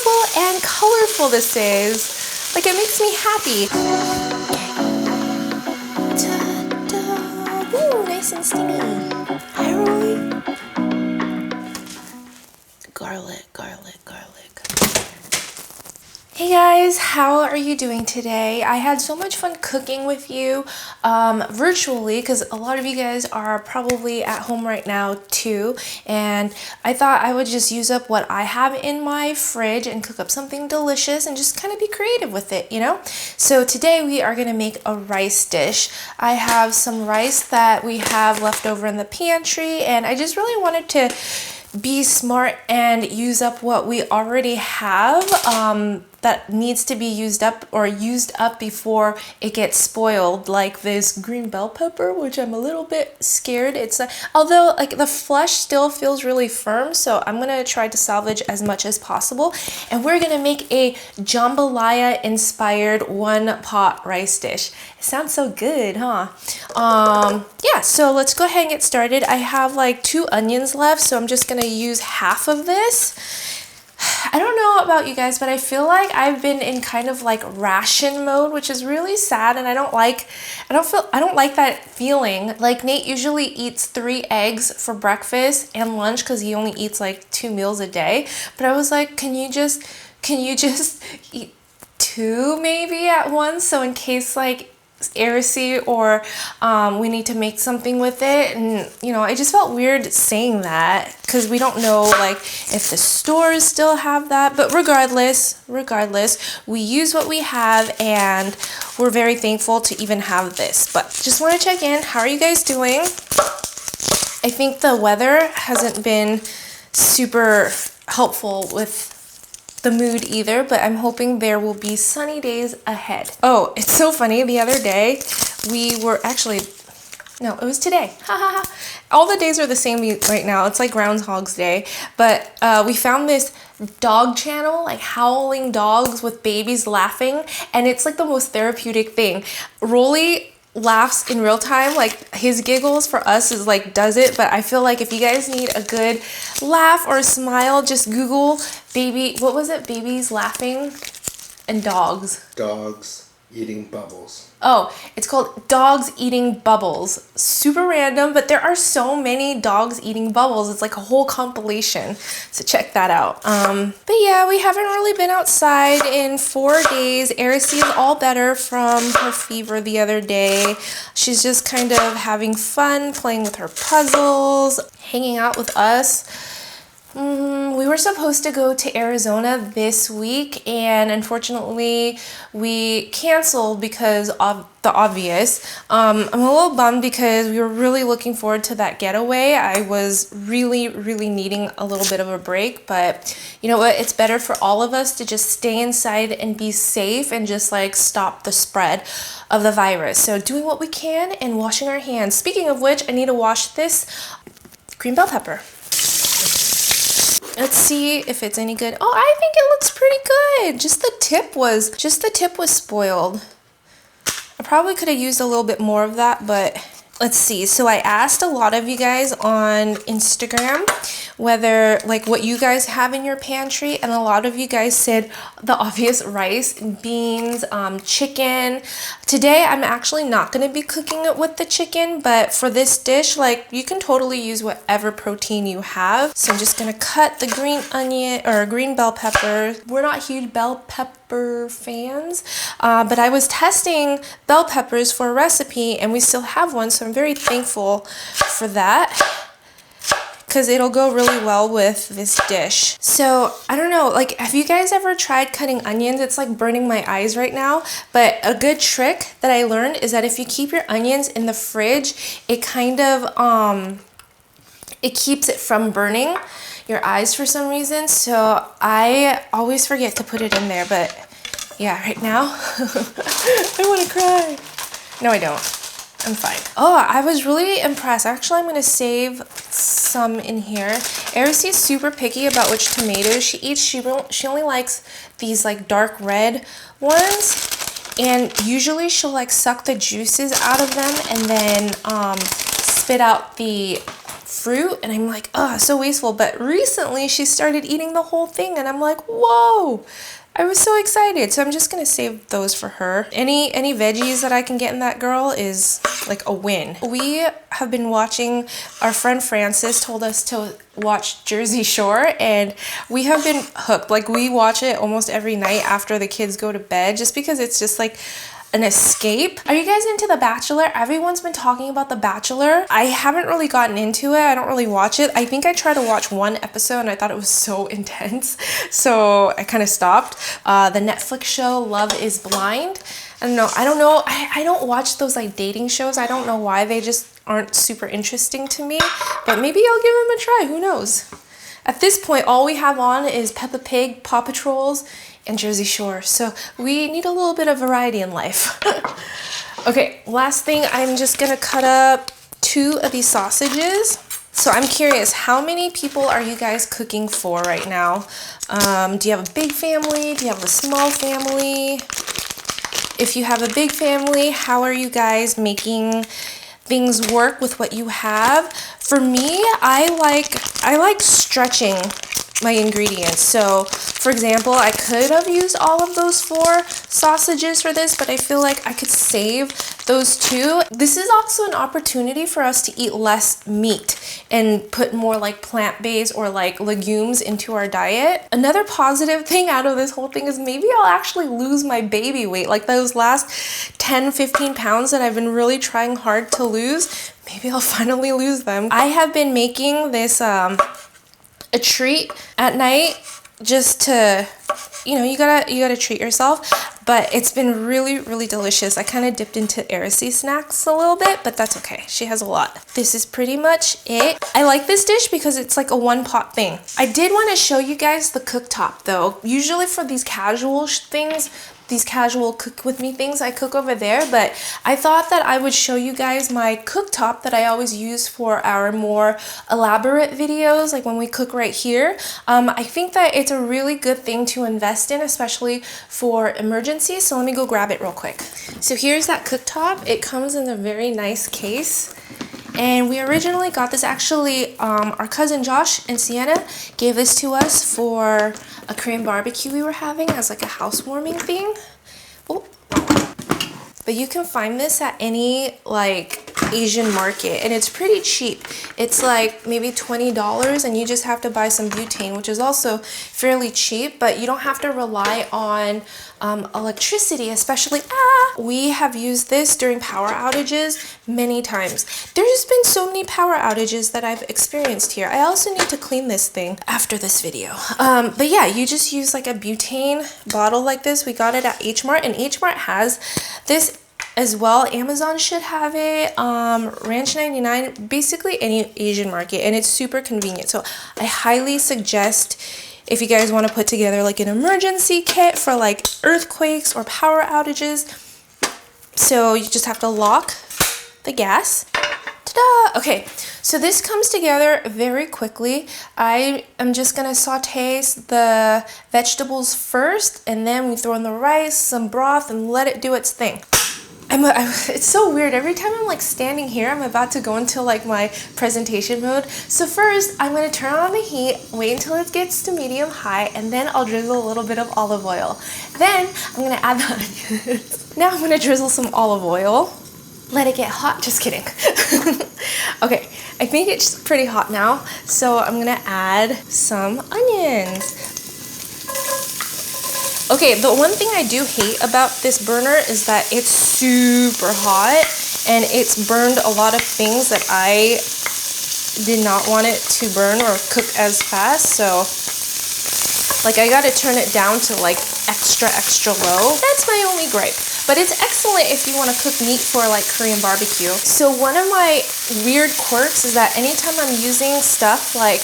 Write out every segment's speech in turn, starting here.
beautiful and colorful this is. Like, it makes me happy. Ta-da. Ooh, nice and steamy. Hi, Roy. Garlic, garlic, garlic. Hey guys, how are you doing today? I had so much fun cooking with you virtually, because a lot of you guys are probably at home right now too, and I thought I would just use up what I have in my fridge and cook up something delicious and just kind of be creative with it, you know? So today we are gonna make a rice dish. I have some rice that we have left over in the pantry, and I just really wanted to be smart and use up what we already have that needs to be used up before it gets spoiled, like this green bell pepper, which I'm a little bit scared. It's although like the flesh still feels really firm, so I'm gonna try to salvage as much as possible. And we're gonna make a jambalaya inspired one pot rice dish. It sounds so good, huh? Yeah, so let's go ahead and get started. I have like 2 onions left, so I'm just gonna use half of this. I don't know about you guys, but I feel like I've been in kind of like ration mode, which is really sad, and I don't like that feeling. Like, Nate usually eats 3 eggs for breakfast and lunch because he only eats like 2 meals a day. But I was like, can you just eat 2 maybe at once, so in case like heresy or we need to make something with it. And you know, I just felt weird saying that because we don't know like if the stores still have that, but regardless we use what we have, and we're very thankful to even have this. But just want to check in. How are you guys doing? I think the weather hasn't been super helpful with the mood either, but I'm hoping there will be sunny days ahead. Oh, it's so funny. The other day we were actually, no, it was today. Ha ha ha. All the days are the same right now. It's like Groundhog's Day. But we found this dog channel, like howling dogs with babies laughing, and it's like the most therapeutic thing. Rolly laughs in real time, like his giggles for us is like does it, but I feel like if you guys need a good laugh or a smile, just Google babies laughing and dogs eating bubbles. Oh, it's called dogs eating bubbles. Super random, but there are so many dogs eating bubbles. It's like a whole compilation, so check that out. But yeah, we haven't really been outside in 4 days. Erisy is all better from her fever the other day. She's just kind of having fun playing with her puzzles, hanging out with us. We were supposed to go to Arizona this week, and unfortunately we canceled because of the obvious. I'm a little bummed because we were really looking forward to that getaway. I was really needing a little bit of a break, but you know what? It's better for all of us to just stay inside and be safe and just like stop the spread of the virus. So doing what we can and washing our hands. Speaking of which, I need to wash this green bell pepper. Let's see if it's any good. Oh, I think it looks pretty good. Just the tip was spoiled. I probably could have used a little bit more of that, but let's see. So I asked a lot of you guys on Instagram whether like what you guys have in your pantry, and a lot of you guys said the obvious: rice, beans, chicken. Today I'm actually not going to be cooking it with the chicken, but for this dish, like, you can totally use whatever protein you have. So I'm just going to cut the green onion or green bell pepper. We're not huge bell pepper fans, but I was testing bell peppers for a recipe and we still have one, so I'm very thankful for that, because it'll go really well with this dish. So I don't know, like, have you guys ever tried cutting onions? It's like burning my eyes right now, but a good trick that I learned is that if you keep your onions in the fridge, it kind of it keeps it from burning your eyes for some reason. So I always forget to put it in there, but yeah, right now I want to cry. No, I don't. I'm fine. Oh, I was really impressed. Actually, I'm going to save some in here. Erisy is super picky about which tomatoes she eats. She only likes these like dark red ones. And usually she'll like suck the juices out of them and then spit out the fruit, and I'm like, oh, so wasteful. But recently she started eating the whole thing, and I'm like, whoa. I was so excited. So I'm just gonna save those for her. Any veggies that I can get in that girl is like a win. We have been watching, our friend Francis told us to watch Jersey Shore, and we have been hooked. Like, we watch it almost every night after the kids go to bed, just because it's just like an escape. Are you guys into The Bachelor? Everyone's been talking about The Bachelor. I haven't really gotten into it. I don't really watch it. I think I tried to watch one episode and I thought it was so intense, so I kind of stopped. The Netflix show Love is Blind. I don't know. I don't watch those like dating shows. I don't know why. They just aren't super interesting to me, but maybe I'll give them a try. Who knows? At this point, all we have on is Peppa Pig, Paw Patrols, and Jersey Shore. So we need a little bit of variety in life. Okay, last thing, I'm just gonna cut up 2 of these sausages. So I'm curious, how many people are you guys cooking for right now? Do you have a big family? Do you have a small family? If you have a big family, how are you guys making things work with what you have? For me, I like stretching my ingredients. So for example, I could have used all of those 4 sausages for this, but I feel like I could save those 2. This is also an opportunity for us to eat less meat and put more like plant-based or like legumes into our diet. Another positive thing out of this whole thing is maybe I'll actually lose my baby weight. Like those last 10-15 pounds that I've been really trying hard to lose, maybe I'll finally lose them. I have been making this a treat at night, just to, you know, you gotta treat yourself, but it's been really delicious. I kind of dipped into Arisy snacks a little bit, but that's okay. She has a lot. This is pretty much it. I like this dish because it's like a 1-pot thing. I did want to show you guys the cooktop though. Usually for these casual things, these casual cook with me things, I cook over there, but I thought that I would show you guys my cooktop that I always use for our more elaborate videos, like when we cook right here. I think that it's a really good thing to invest in, especially for emergencies, so let me go grab it real quick. So here's that cooktop. It comes in a very nice case. And we originally got this, actually, our cousin Josh and Sienna gave this to us for a Korean barbecue we were having as like a housewarming thing. Oh. But you can find this at any like Asian market, and it's pretty cheap. It's like maybe $20, and you just have to buy some butane, which is also fairly cheap, but you don't have to rely on electricity, especially. We have used this during power outages many times. There's been so many power outages that I've experienced here. I also need to clean this thing after this video. But yeah, you just use like a butane bottle like this. We got it at H Mart, and H Mart has this as well. Amazon should have it, Ranch 99, basically any Asian market, and it's super convenient. So I highly suggest, if you guys want to put together like an emergency kit for like earthquakes or power outages. So you just have to lock the gas. Ta-da! Okay, so this comes together very quickly. I am just gonna saute the vegetables first, and then we throw in the rice, some broth, and let it do its thing. It's so weird. Every time I'm like standing here, I'm about to go into like my presentation mode. So first, I'm going to turn on the heat, wait until it gets to medium high, and then I'll drizzle a little bit of olive oil. Then I'm going to add the onions. Now I'm going to drizzle some olive oil. Let it get hot. Just kidding. Okay, I think it's pretty hot now, so I'm going to add some onions. Okay, the one thing I do hate about this burner is that it's super hot, and it's burned a lot of things that I did not want it to burn or cook as fast. So like I gotta turn it down to like extra low. That's my only gripe. But it's excellent if you want to cook meat for like Korean barbecue. So one of my weird quirks is that anytime I'm using stuff like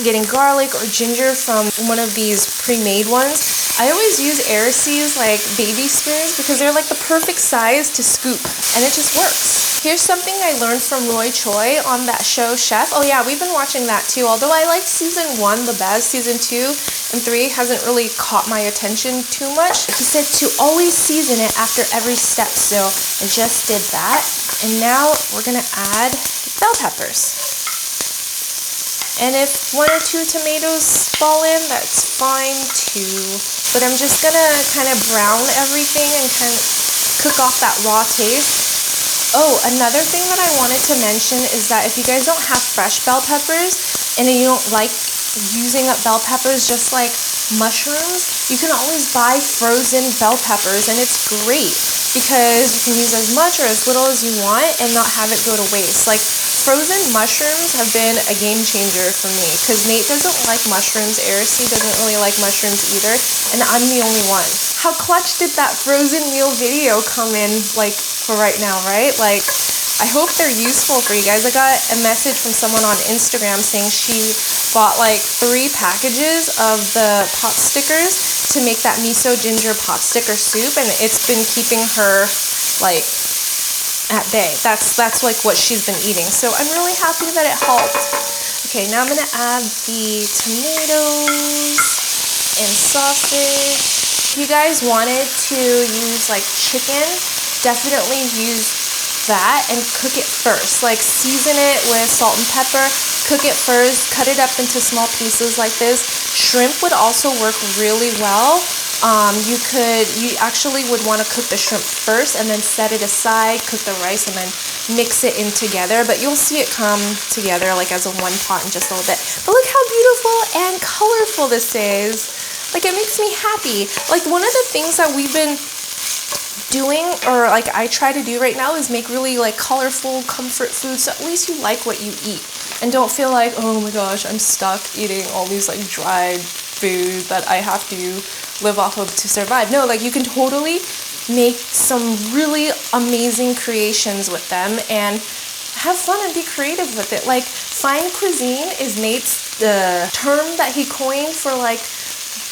getting garlic or ginger from one of these pre-made ones, I always use Arisy's like baby spoons because they're like the perfect size to scoop, and it just works. Here's something I learned from Roy Choi on that show Chef. Oh yeah, we've been watching that too. Although I liked season 1 the best, season 2 and 3 hasn't really caught my attention too much. He said to always season it after every step, so I just did that. And now we're gonna add bell peppers. And if 1 or 2 tomatoes fall in, that's fine too. But I'm just gonna kind of brown everything and kind of cook off that raw taste. Oh, another thing that I wanted to mention is that if you guys don't have fresh bell peppers and you don't like using up bell peppers just like mushrooms, you can always buy frozen bell peppers, and it's great because you can use as much or as little as you want and not have it go to waste. Like, frozen mushrooms have been a game changer for me because Nate doesn't like mushrooms, Erisy doesn't really like mushrooms either, and I'm the only one. How clutch did that frozen meal video come in, like, for right now, right? Like, I hope they're useful for you guys. I got a message from someone on Instagram saying she bought like 3 packages of the pot stickers to make that miso ginger pot sticker soup, and it's been keeping her like at bay. That's like what she's been eating. So I'm really happy that it helped. Okay, now I'm gonna add the tomatoes and sausage. If you guys wanted to use like chicken, definitely use that and cook it first. Like, season it with salt and pepper, cook it first, cut it up into small pieces like this. Shrimp would also work really well. You actually would want to cook the shrimp first and then set it aside, cook the rice, and then mix it in together. But you'll see it come together like as a one pot in just a little bit. But look how beautiful and colorful this is. Like, it makes me happy. Like, one of the things that we've been doing, or like I try to do right now, is make really like colorful comfort foods, so at least you like what you eat and don't feel like, oh my gosh, I'm stuck eating all these like dried food that I have to live off of to survive. No, like, you can totally make some really amazing creations with them and have fun and be creative with it. Like, fine cuisine is Nate's term that he coined for like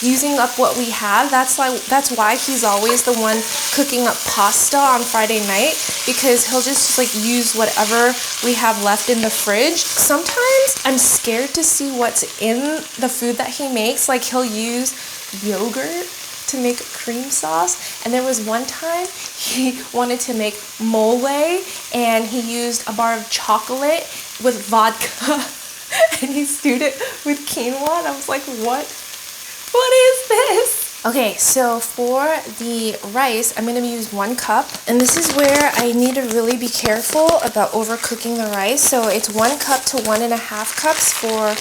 using up what we have. That's why he's always the one cooking up pasta on Friday night, because he'll just like use whatever we have left in the fridge. Sometimes I'm scared to see what's in the food that he makes. Like, he'll use yogurt to make cream sauce, and there was one time he wanted to make mole and he used a bar of chocolate with vodka and he stewed it with quinoa, and I was like, what is this? Okay, so for the rice, I'm going to use 1 cup. And this is where I need to really be careful about overcooking the rice. So it's 1 cup to 1.5 cups for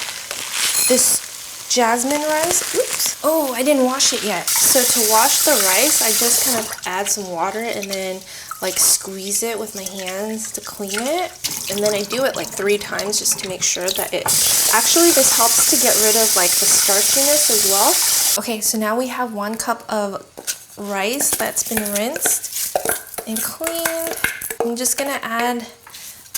this jasmine rice. Oops. Oh, I didn't wash it yet. So to wash the rice, I just kind of add some water and then like squeeze it with my hands to clean it. And then I do it like 3 times just to make sure that it... Actually, this helps to get rid of like the starchiness as well. Okay, so now we have 1 cup of rice that's been rinsed and cleaned. I'm just gonna add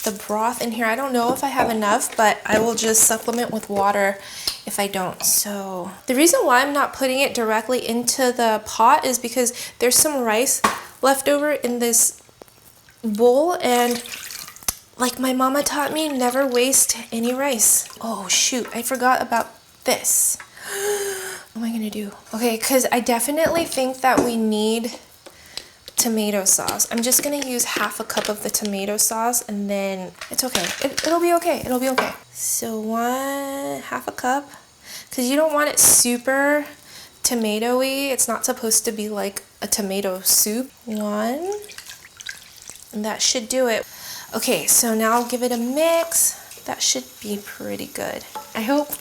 the broth in here. I don't know if I have enough, but I will just supplement with water if I don't. So the reason why I'm not putting it directly into the pot is because there's some rice left over in this bowl, and like my mama taught me, never waste any rice. Oh shoot, I forgot about this. What am I gonna do? Okay, because I definitely think that we need tomato sauce. I'm just gonna use 1/2 cup of the tomato sauce, and then it's okay. It'll be okay. It'll be okay. So 1/2 cup, because you don't want it super tomatoey. It's not supposed to be like a tomato soup. 1, and that should do it. Okay, so now I'll give it a mix. That should be pretty good, I hope.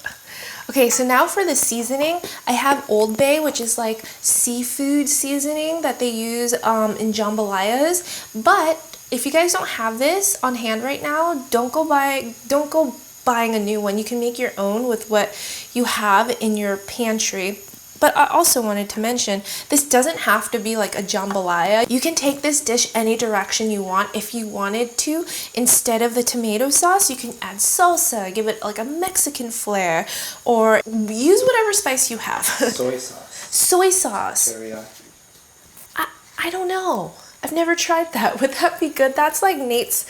Okay, so now for the seasoning, I have Old Bay, which is like seafood seasoning that they use in jambalayas. But if you guys don't have this on hand right now, don't go buying a new one. You can make your own with what you have in your pantry. But I also wanted to mention, this doesn't have to be like a jambalaya. You can take this dish any direction you want. If you wanted to, instead of the tomato sauce, you can add salsa, give it like a Mexican flair, or use whatever spice you have. Soy sauce. Soy sauce. Teriyaki. I don't know. I've never tried that. Would that be good? That's like Nate's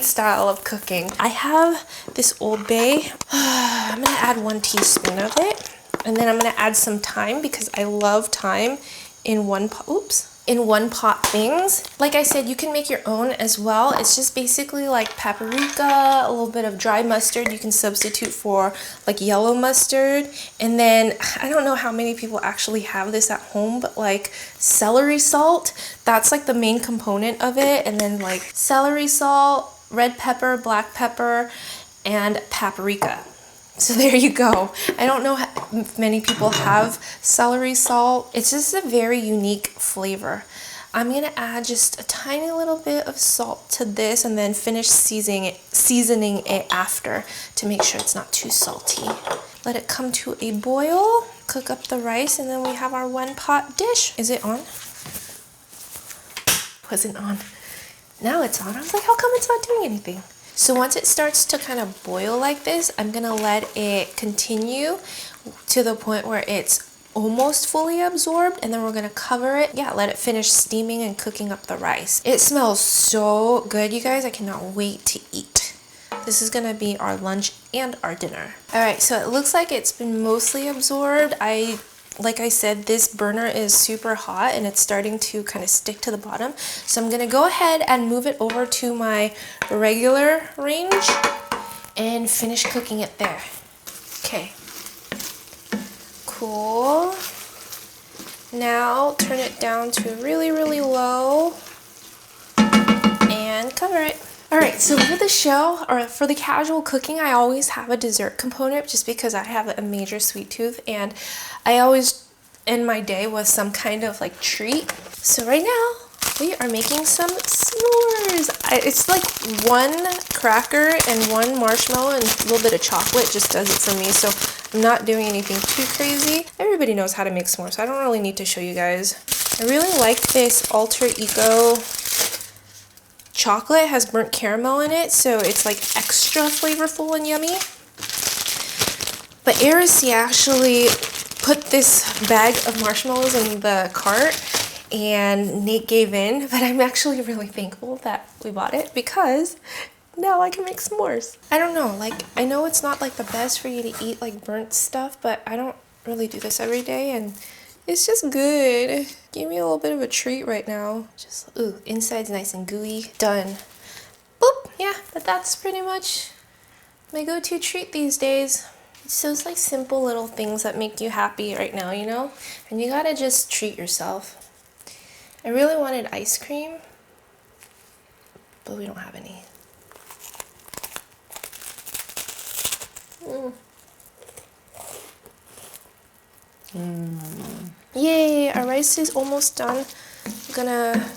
style of cooking. I have this Old Bay. I'm gonna add 1 teaspoon of it. And then I'm going to add some thyme, because I love thyme in one pot. Oops. in one pot things. Like I said, you can make your own as well. It's just basically like paprika, a little bit of dry mustard you can substitute for like yellow mustard, and then I don't know how many people actually have this at home, but like celery salt, that's like the main component of it, and then like celery salt, red pepper, black pepper, and paprika. So there you go. I don't know if many people have celery salt. It's just a very unique flavor. I'm gonna add just a tiny little bit of salt to this and then finish seasoning it after to make sure it's not too salty. Let it come to a boil, cook up the rice, and then we have our one pot dish. Is it on? Wasn't on. Now it's on. I was like, how come it's not doing anything? So once it starts to kind of boil like this, I'm gonna let it continue to the point where it's almost fully absorbed, and then we're gonna cover it. Yeah, let it finish steaming and cooking up the rice. It smells so good, you guys. I cannot wait to eat. This is gonna be our lunch and our dinner. All right, so it looks like it's been mostly absorbed. Like I said, this burner is super hot and it's starting to kind of stick to the bottom. So I'm gonna go ahead and move it over to my regular range and finish cooking it there. Okay, cool. Now turn it down to really, really low and cover it. All right, so for the show, or for the casual cooking, I always have a dessert component just because I have a major sweet tooth, and I always end my day with some kind of like treat. So right now, we are making some s'mores. It's like one cracker and one marshmallow and a little bit of chocolate just does it for me, so I'm not doing anything too crazy. Everybody knows how to make s'mores, so I don't really need to show you guys. I really like this Alter Eco chocolate. It has burnt caramel in it, so it's like extra flavorful and yummy. But Arisi actually put this bag of marshmallows in the cart and Nate gave in, but I'm actually really thankful that we bought it because now I can make s'mores. I don't know, like I know it's not like the best for you to eat like burnt stuff, but I don't really do this every day and it's just good. Give me a little bit of a treat right now. Just, ooh, inside's nice and gooey. Done. Boop, yeah, but that's pretty much my go-to treat these days. It's those like simple little things that make you happy right now, you know? And you gotta just treat yourself. I really wanted ice cream, but we don't have any. Yay, our rice is almost done. I'm gonna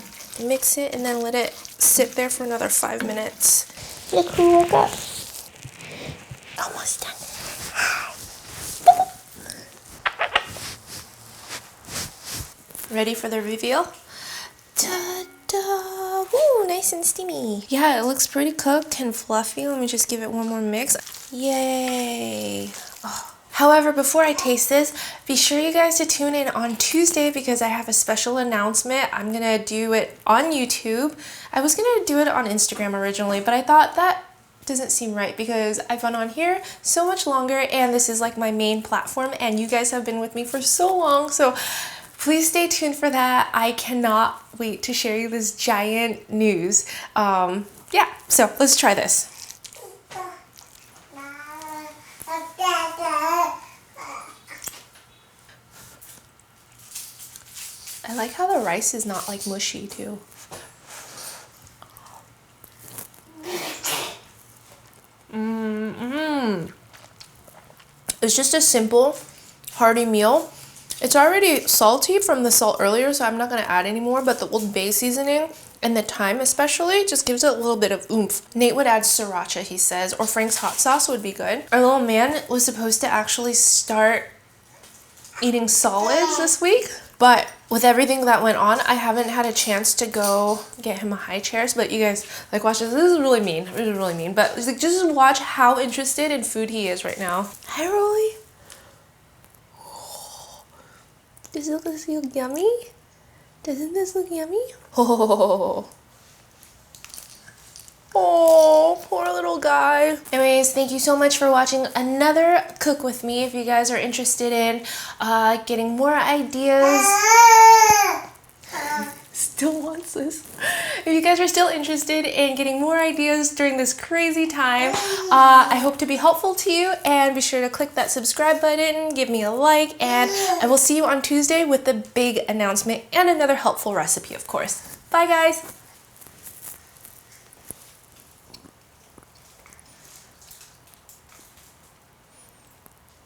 mix it and then let it sit there for another 5 minutes. Look who woke up. Almost done. Ready for the reveal? Ta-da! Woo, nice and steamy. Yeah, it looks pretty cooked and fluffy. Let me just give it one more mix. Yay! Oh. However, before I taste this, be sure you guys to tune in on Tuesday because I have a special announcement. I'm gonna do it on YouTube. I was gonna do it on Instagram originally, but I thought that doesn't seem right because I've been on here so much longer and this is like my main platform and you guys have been with me for so long. So please stay tuned for that. I cannot wait to share you this giant news. Yeah, so let's try this. I like how the rice is not like mushy too. It's just a simple, hearty meal. It's already salty from the salt earlier, so I'm not gonna add any more, but the Old Bay seasoning and the thyme especially just gives it a little bit of oomph. Nate would add sriracha, he says, or Frank's hot sauce would be good. Our little man was supposed to actually start eating solids this week, but with everything that went on, I haven't had a chance to go get him a high chairs. But you guys, like, watch this. This is really mean. This is really mean. But like, just watch how interested in food he is right now. Hi, Rolly. Does it look yummy? Doesn't this look yummy? Oh. Oh, poor little guy. Anyways, thank you so much for watching another Cook With Me. If you guys are interested in getting more ideas. still wants this. If you guys are still interested in getting more ideas during this crazy time, I hope to be helpful to you, and be sure to click that subscribe button, give me a like, and I will see you on Tuesday with the big announcement and another helpful recipe, of course. Bye guys!